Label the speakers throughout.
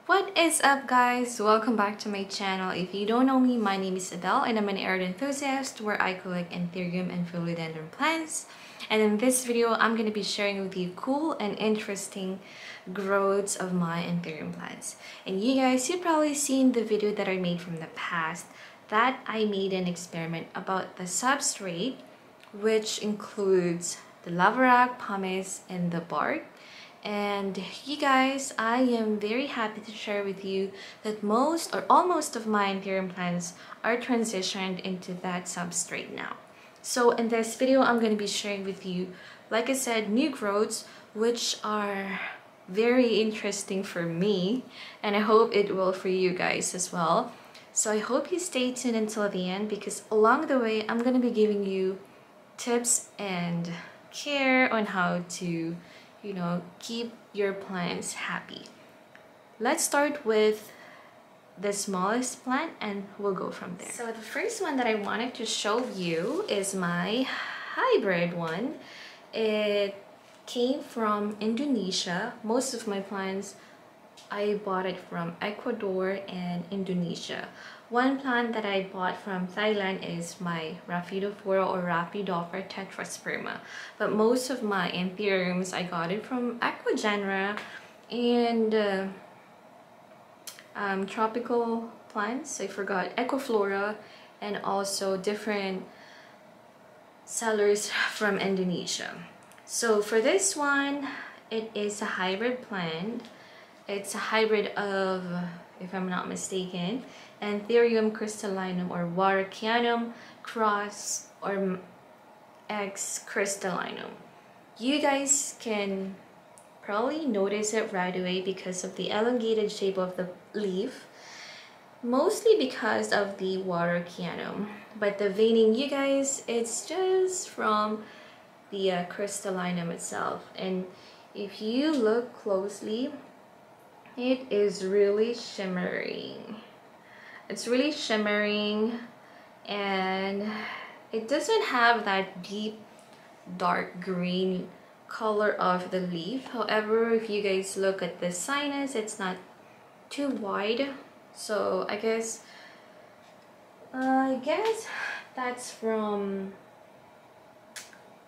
Speaker 1: What is up, guys? Welcome back to my channel. If you don't know me, my name is Abel and I'm an art enthusiast where I collect Anthurium and Philodendron plants. And in this video, I'm going to be sharing with you cool and interesting growths of my Anthurium plants. And you guys, you've probably seen the video that I made from the past that I made an experiment about the substrate, which includes the lava rock, pumice, and the bark. And you guys, I am very happy to share with you that most or almost of my Anthurium plants are transitioned into that substrate now. So in this video, I'm going to be sharing with you, like I said, new growths which are very interesting for me, and I hope it will for you guys as well. So I hope you stay tuned until the end, because along the way, I'm going to be giving you tips and care on how to keep your plants happy. Let's start with the smallest plant and we'll go from there. So the first one that I wanted to show you is my hybrid one. It came from Indonesia. Most of my plants, I bought it from Ecuador and Indonesia. One plant that I bought from Thailand is my Rhaphidophora or Rhaphidophora tetrasperma. But most of my anthuriums, I got it from Aquagenera and tropical plants. I forgot Equiflora, and also different sellers from Indonesia. So for this one, it is a hybrid plant. It's a hybrid of, if I'm not mistaken, Anthurium Crystallinum or Warocqueanum cross or X Crystallinum. You guys can probably notice it right away because of the elongated shape of the leaf, mostly because of the Warocqueanum. But the veining, you guys, it's just from the Crystallinum itself. And if you look closely, it is really shimmering. It's really shimmering, and it doesn't have that deep dark green color of the leaf. However, if you guys look at the sinus, it's not too wide. So I guess that's from,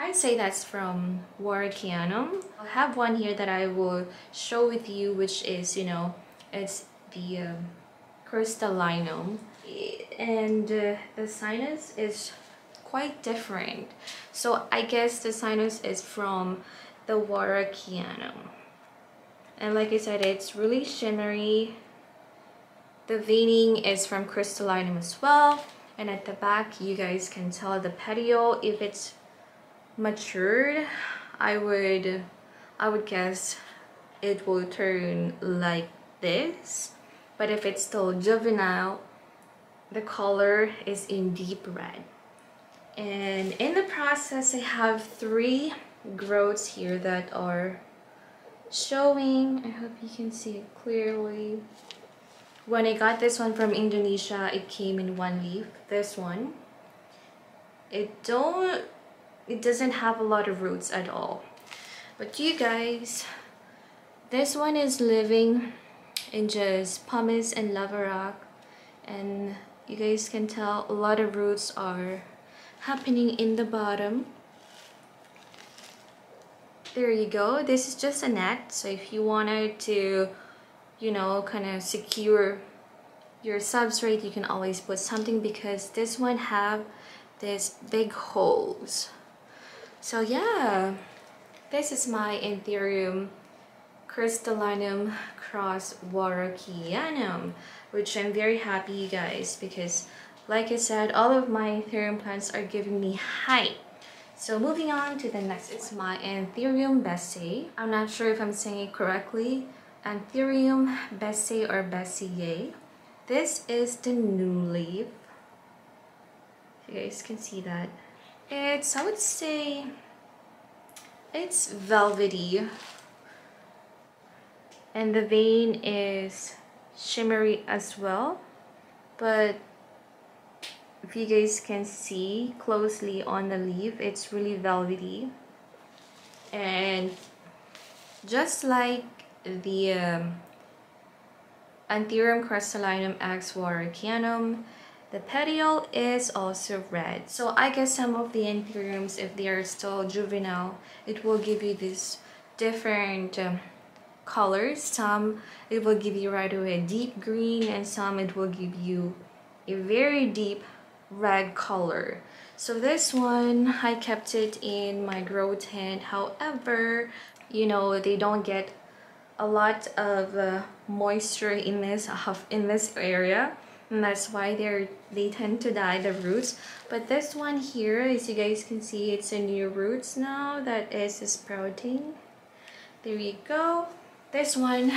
Speaker 1: I'd say that's from Warocqueanum. I have one here that I will show with you, which is, it's the Crystallinum, and the sinus is quite different. So I guess the sinus is from the Warocqueanum. And like I said, it's really shimmery. The veining is from Crystallinum as well. And at the back, you guys can tell the petiole, if it's matured, I would guess it will turn like this. But if it's still juvenile, the color is in deep red. And in the process, I have 3 growths here that are showing. I hope you can see it clearly. When I got this one from Indonesia, it came in 1 leaf. This one, it doesn't have a lot of roots at all. But you guys, this one is living in just pumice and lava rock, and you guys can tell a lot of roots are happening in the bottom. There you go. This is just a net, so if you wanted to kind of secure your substrate, you can always put something, because this one have these big holes. So yeah, this is my Anthurium Crystallinum cross Warocqueanum, which I'm very happy, you guys, because like I said, all of my Anthurium plants are giving me height. So moving on to the next, it's my Anthurium Besseae. I'm not sure if I'm saying it correctly. Anthurium Besseae or Besseae. This is the new leaf. You guys can see that. It's, I would say, it's velvety. And the vein is shimmery as well. But if you guys can see closely on the leaf, it's really velvety. And just like the Anthurium Crystallinum X Warocqueanum. The petiole is also red. So I guess some of the anthuriums, if they are still juvenile, it will give you this different colors. Some it will give you right away a deep green, and some it will give you a very deep red color. So this one, I kept it in my grow tent. However, you know, they don't get a lot of moisture in this area, and that's why they tend to die, the roots. But this one here, as you guys can see, it's a new roots now that is sprouting. There you go. This one,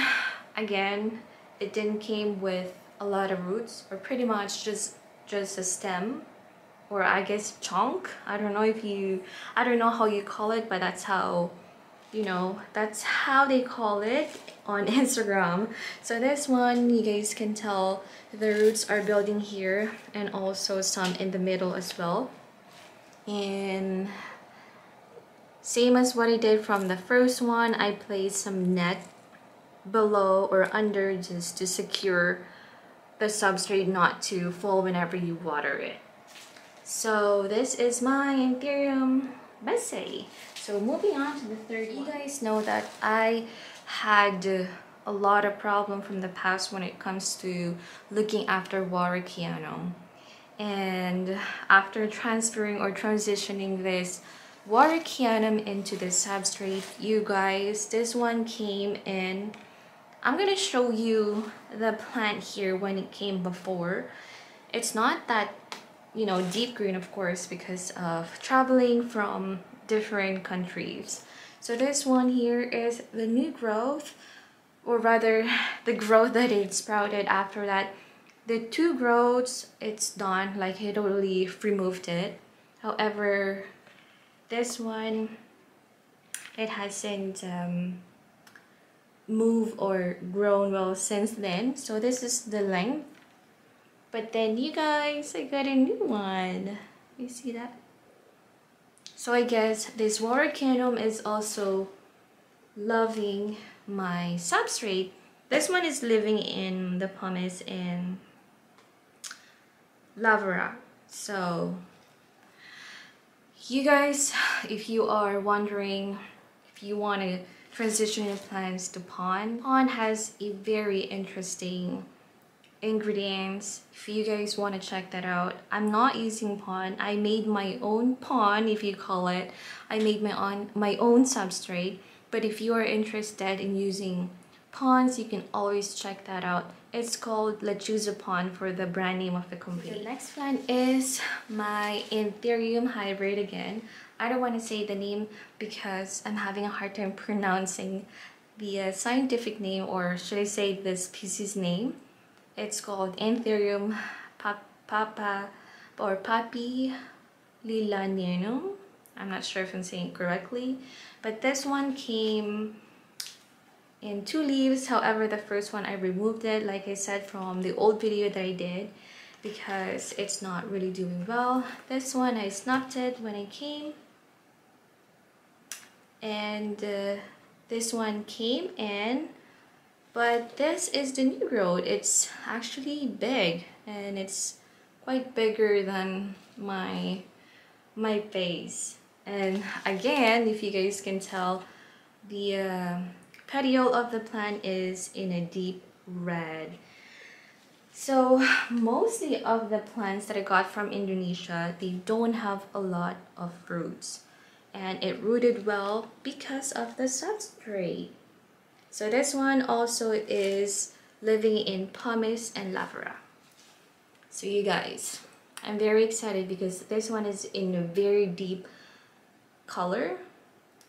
Speaker 1: again, it didn't came with a lot of roots, or pretty much just a stem, or I guess chunk. I don't know how you call it, but that's how, you know, that's how they call it on Instagram. So this one, you guys can tell the roots are building here, and also some in the middle as well. And same as what I did from the first one, I placed some net below or under just to secure the substrate not to fall whenever you water it. So this is my Anthurium Besseae. So moving on to the third one. You guys know that I had a lot of problem from the past when it comes to looking after Warocqueanum. And after transferring or transitioning this Warocqueanum into the substrate, you guys, this one came in. I'm gonna show you the plant here when it came before. It's not that, you know, deep green, of course, because of traveling from different countries. So this one here is the new growth, or rather the growth that it sprouted after that. The two growths, it's done, like it already removed it. However, this one, it hasn't moved or grown well since then. So this is the length. But then you guys, I got a new one. You see that? So I guess this Warocqueanum is also loving my substrate. This one is living in the pumice and lava rock. So you guys, if you are wondering if you want to transition your plants to pond has a very interesting ingredients. If you guys want to check that out, I'm not using pond. I made my own pond, if you call it. I made my own substrate. But if you are interested in using ponds, you can always check that out. It's called Lechuza Pond for the brand name of the company. The next plant is my Anthurium hybrid again. I don't want to say the name because I'm having a hard time pronouncing the scientific name, or should I say this species name. It's called Anthurium Papa or Papillilaninum. I'm not sure if I'm saying it correctly, but this one came in 2 leaves. However, the first one I removed it, like I said, from the old video that I did, because it's not really doing well. This one I snapped it when it came, and this one came in. But this is the new growth. It's actually big, and it's quite bigger than my face. And again, if you guys can tell, the petiole of the plant is in a deep red. So mostly of the plants that I got from Indonesia, they don't have a lot of roots, and it rooted well because of the substrate. So this one also is living in pumice and lava rock. So you guys, I'm very excited because this one is in a very deep color.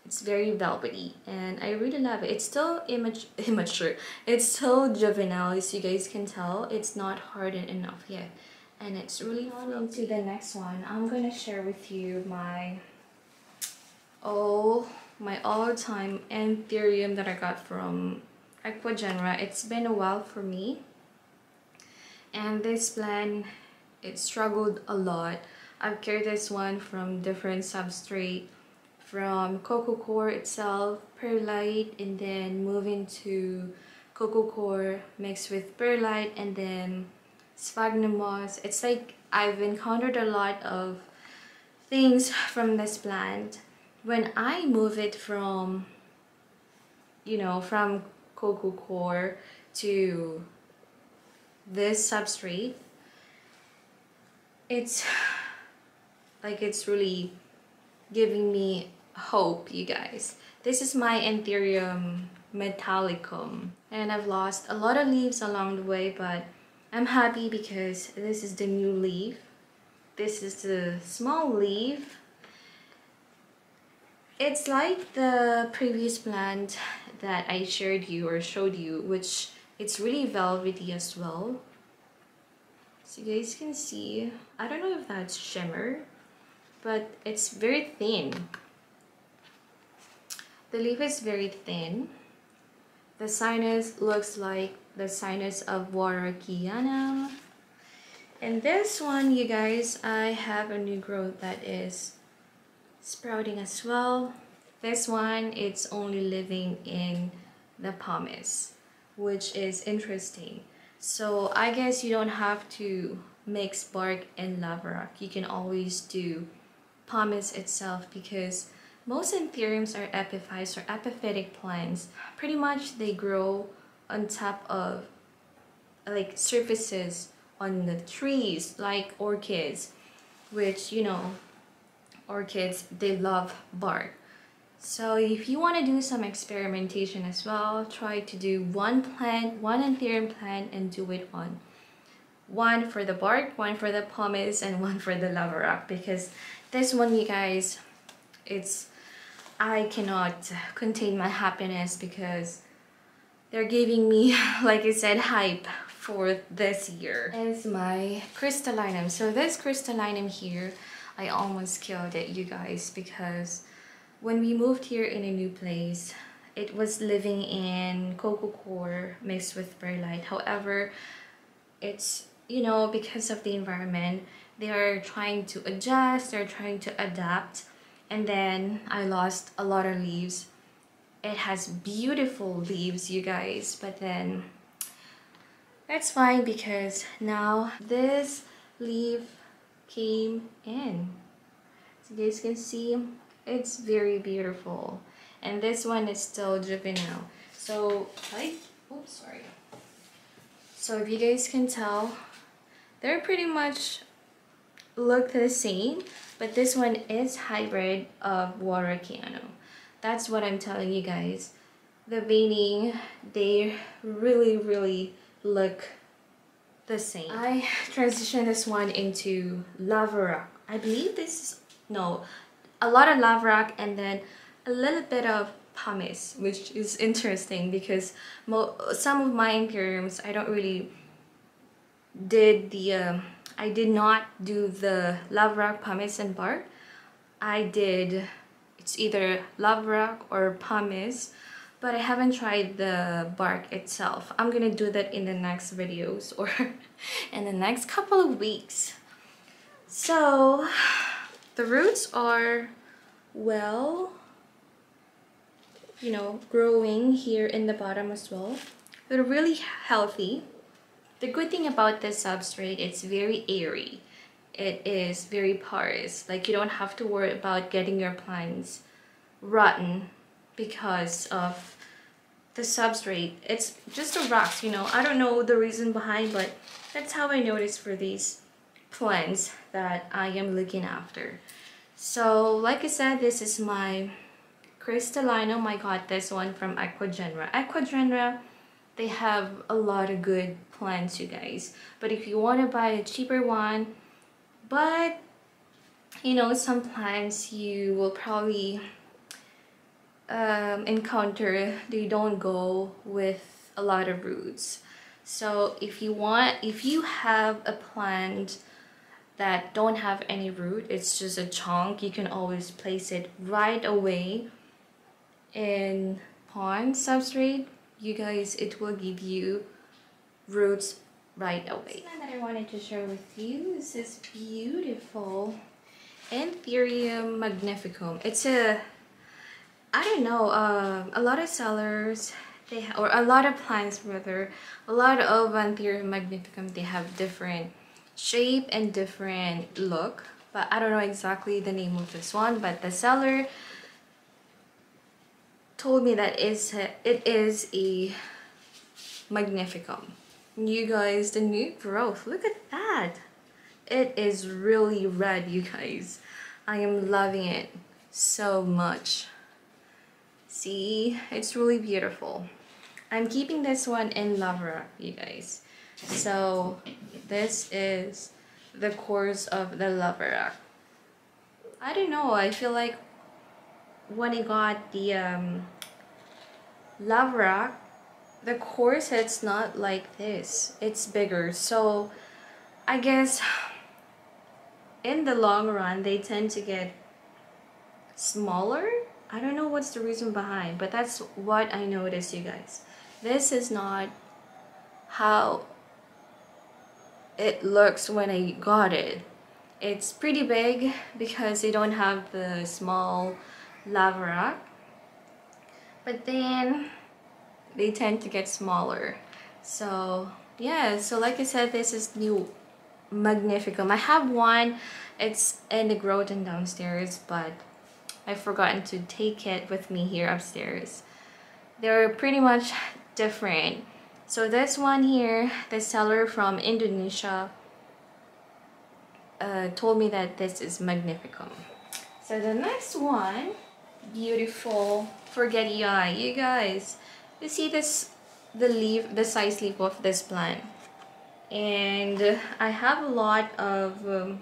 Speaker 1: It's very velvety, and I really love it. It's still immature. It's still juvenile, as you guys can tell. It's not hardened enough yet, and it's really fun. On to the next one, I'm gonna share with you my all-time Anthurium that I got from Aquagenera. It's been a while for me, and this plant, it struggled a lot. I've carried this one from different substrate, from coco coir itself, perlite, and then moving to cocoa core mixed with perlite and then sphagnum moss. It's like I've encountered a lot of things from this plant. When I move it from, you know, from cocoa core to this substrate, it's like it's really giving me hope, you guys. This is my Anthurium Metallicum, and I've lost a lot of leaves along the way, but I'm happy because this is the new leaf. This is the small leaf. It's like the previous plant that I showed you, which it's really velvety as well. So you guys can see, I don't know if that's shimmer, but it's very thin. The leaf is very thin. The sinus looks like the sinus of Warocqueanum. And this one, you guys, I have a new growth that is sprouting as well. This one, it's only living in the pumice, which is interesting. So I guess you don't have to mix bark and lava rock. You can always do pumice itself, because most anthuriums are epiphytes or epiphytic plants. Pretty much they grow on top of like surfaces on the trees, like orchids, which, you know, orchids, they love bark. So if you want to do some experimentation as well, try to do one plant, one Anthurium plant, and do it on one for the bark, one for the pumice, and one for the lava rock, because this one, you guys, I cannot contain my happiness because they're giving me, like I said, hype for this year. Is my crystallinum. So this crystallinum here, I almost killed it, you guys, because when we moved here in a new place, it was living in cocoa core mixed with perlite. However, it's, you know, because of the environment, they are trying to adjust, they're trying to adapt, and then I lost a lot of leaves. It has beautiful leaves, you guys, but then that's fine because now this leaf came in. So you guys can see it's very beautiful, and this one is still juvenile. So so if you guys can tell, they're pretty much look the same, but this one is hybrid of Warocqueanum. That's what I'm telling you guys. The veining, they really look the same. I transitioned this one into lava rock. I believe this is, no, a lot of lava rock and then a little bit of pumice, which is interesting because some of my anthuriums, I don't really did the I did not do the lava rock, pumice, and bark. I did, it's either lava rock or pumice, but I haven't tried the bark itself. I'm gonna do that in the next videos or in the next couple of weeks. So the roots are, well, you know, growing here in the bottom as well. They're really healthy. The good thing about this substrate, it's very airy. It is very porous. Like, you don't have to worry about getting your plants rotten because of the substrate. It's just the rocks, you know. I don't know the reason behind, but that's how I noticed for these plants that I am looking after. So like I said, this is my crystallinum. I got this one from Aquagenera. They have a lot of good plants, you guys, but if you want to buy a cheaper one, but you know, some plants you will probably encounter, they don't go with a lot of roots. So if you have a plant that don't have any root, it's just a chunk, you can always place it right away in pond substrate, you guys, it will give you roots right away. This one that I wanted to share with you is this beautiful Anthurium Magnificum. It's a, I don't know, a lot of sellers, or a lot of plants rather, a lot of Anthurium Magnificum, they have different shape and different look, but I don't know exactly the name of this one. But the seller told me that it is a Magnificum. You guys, the new growth, look at that. It is really red, you guys. I am loving it so much. See, it's really beautiful. I'm keeping this one in lava rock, you guys. So this is the course of the lava rock. I don't know, I feel like when I got the lava rock, the course, it's not like this, it's bigger. So I guess in the long run they tend to get smaller. I don't know what's the reason behind, but that's what I noticed, you guys. This is not how it looks when I got it. It's pretty big because they don't have the small lava rock, but then they tend to get smaller. So yeah, so like I said, this is new Magnificum. I have one, it's in the Groton downstairs, but I've forgotten to take it with me here upstairs. They're pretty much different. So this one here, the seller from Indonesia told me that this is Magnificum. So the next one, beautiful Forgetii. You guys, you see this, the size leaf of this plant, and I have a lot of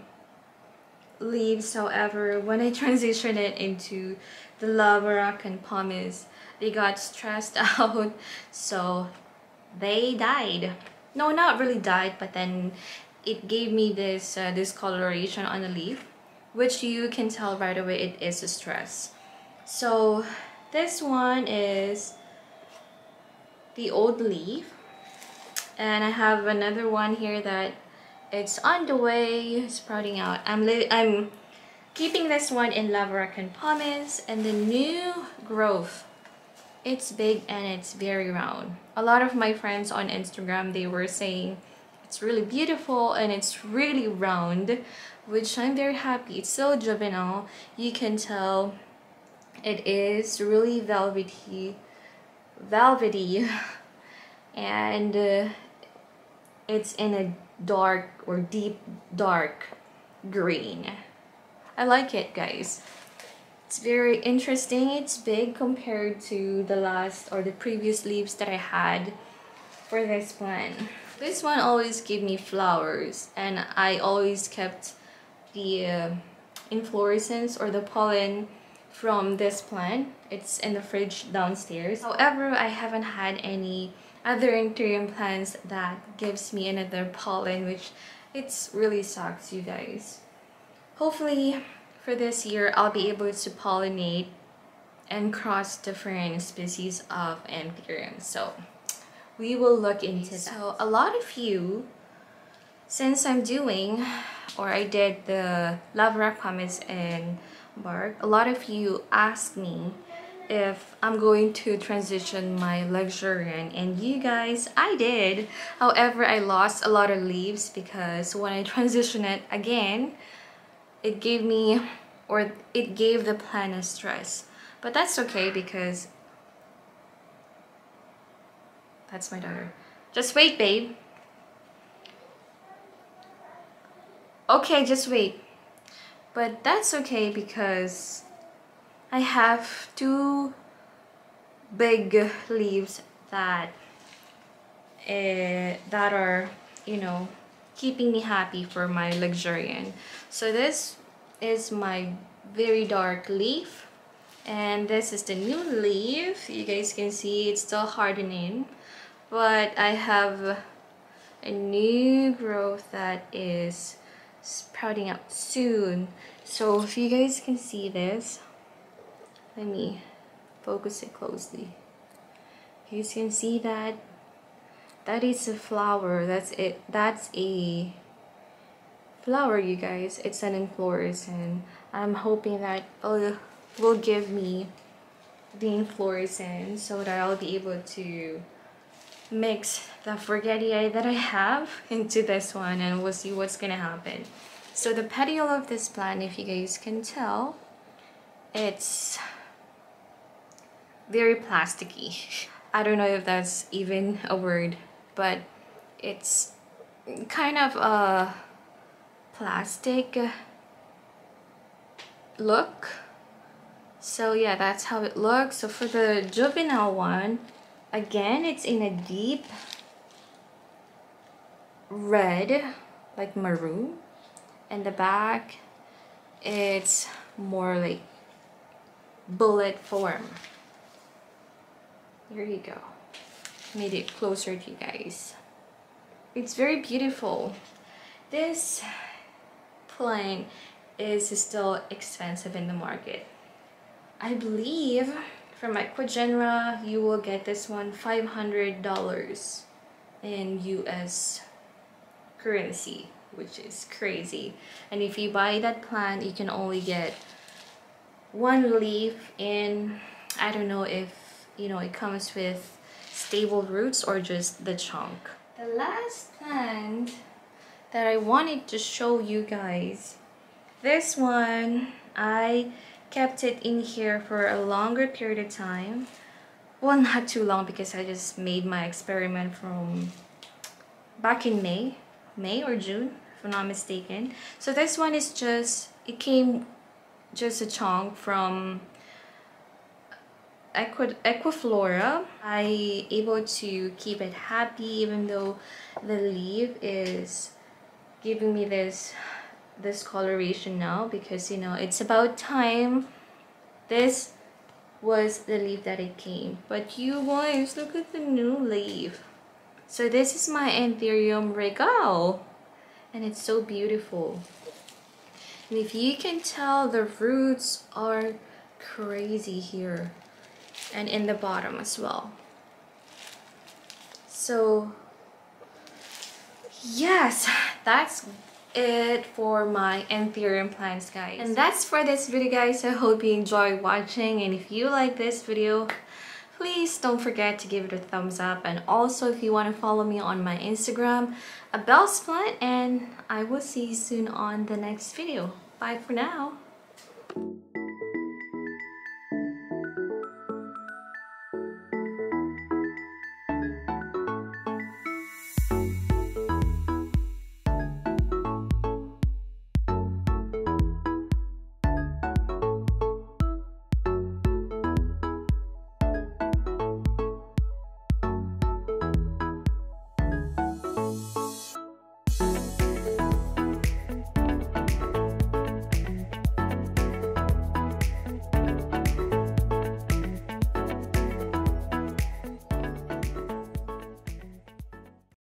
Speaker 1: leaves. However, when I transition it into the lava rock and pumice, they got stressed out, so they died. No, not really died, but then it gave me this discoloration on the leaf, which you can tell right away it is a stress. So this one is the old leaf, and I have another one here that it's on the way sprouting out. I'm keeping this one in lava rock and pumice, and the new growth, it's big and it's very round. A lot of my friends on Instagram, they were saying it's really beautiful and it's really round, which I'm very happy. It's so juvenile. You can tell it is really velvety, and it's in a dark or deep dark green. I like it, guys. It's very interesting. It's big compared to the last or the previous leaves that I had for this plant. This one always gave me flowers, and I always kept the inflorescence or the pollen from this plant. It's in the fridge downstairs. However, I haven't had any other Anthurium plants that gives me another pollen, which it's really sucks, you guys. Hopefully for this year I'll be able to pollinate and cross different species of Anthurium. So we will look into that. So a lot of you, since I'm doing, or I did the lava rock pumice and bark, a lot of you asked me if I'm going to transition my Luxurian, and you guys, I did. However, I lost a lot of leaves because when I transition it again, it gave me, or it gave the plant a stress. But that's okay because that's my daughter. Just wait, babe. Okay, just wait. But that's okay because I have two big leaves that are, you know, keeping me happy for my Luxurian. So this is my very dark leaf, and this is the new leaf. You guys can see it's still hardening, but I have a new growth that is sprouting out soon. So if you guys can see this, let me focus it closely. You guys can see that is a flower. That's it. That's a flower, you guys. It's an inflorescence. I'm hoping that will give me the inflorescence so that I'll be able to mix the Forgetii that I have into this one, and we'll see what's gonna happen. So the petiole of this plant, if you guys can tell, it's very plasticky. I don't know if that's even a word, but it's kind of a plastic look. So yeah, that's how it looks. So for the juvenile one, again, it's in a deep red, like maroon, and the back it's more like bullet form. There you go. Made it closer to you guys. It's very beautiful. This plant is still expensive in the market. I believe from Equigenra you will get this one $500 in US currency, which is crazy. And if you buy that plant, you can only get one leaf in, I don't know if you know it comes with stable roots or just the chunk. The last plant that I wanted to show you guys, this one I kept it in here for a longer period of time. Well, not too long, because I just made my experiment from back in May or June, if I'm not mistaken. So this one is just, it came just a chunk from Equiflora. I able to keep it happy even though the leaf is giving me this coloration now, because you know it's about time. This was the leaf that it came, but you guys, look at the new leaf. So this is my Anthurium Regale, and it's so beautiful. And if you can tell, the roots are crazy here and in the bottom as well. So yes, that's it for my Anthurium plants, guys. And that's for this video, guys. I hope you enjoyed watching, and if you like this video, please don't forget to give it a thumbs up. And also, if you want to follow me on my Instagram, Abel's Plant, and I will see you soon on the next video. Bye for now.